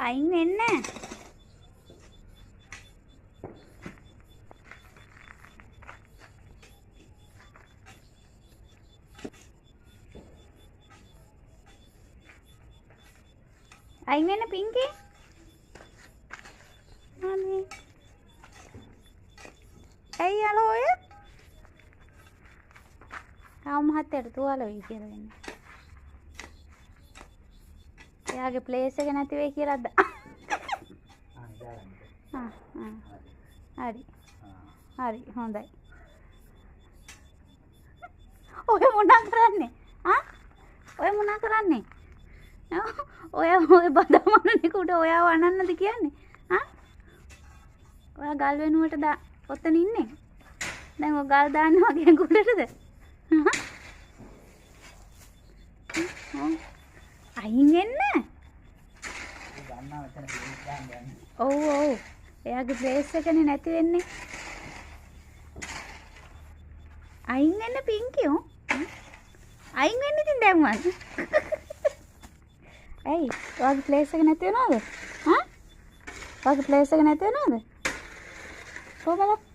අයින් වෙන්න. අයින් වෙන්න පිංකි. අනේ. ඇයි යාළුවෝ ඔය? මහත්තයාට තුවාල වෙයි කියලා වෙන්නේ. එයාගේ ප්ලේස් එක නැති වෙයි කියලාද? හරි. හරි හොඳයි. ඔය මොනා කරන්නේ? ඔය මොනා කරන්නේ? ඔය බදමනනිකුට ඔයාව අනන්නද කියන්නේ? ඔයා ගල් වෙනුවට ඔතන ඉන්නේ? දැන් ඔය ගල් දාන්න වගේ කුඩටද? අයින් වෙන්න. ඔව් ඔව්. එයාගේ ප්ලේස් එකනේ නැති වෙන්නේ. අයින් වෙන්න පිංකියෝ. අයින් වෙන්න ඉතින් දැන් වන්. ඇයි? ඔයාගේ ප්ලේස් එක නැති වෙනවද? ඔයාගේ ප්ලේස් එක නැති වෙනවද? කොහොමද?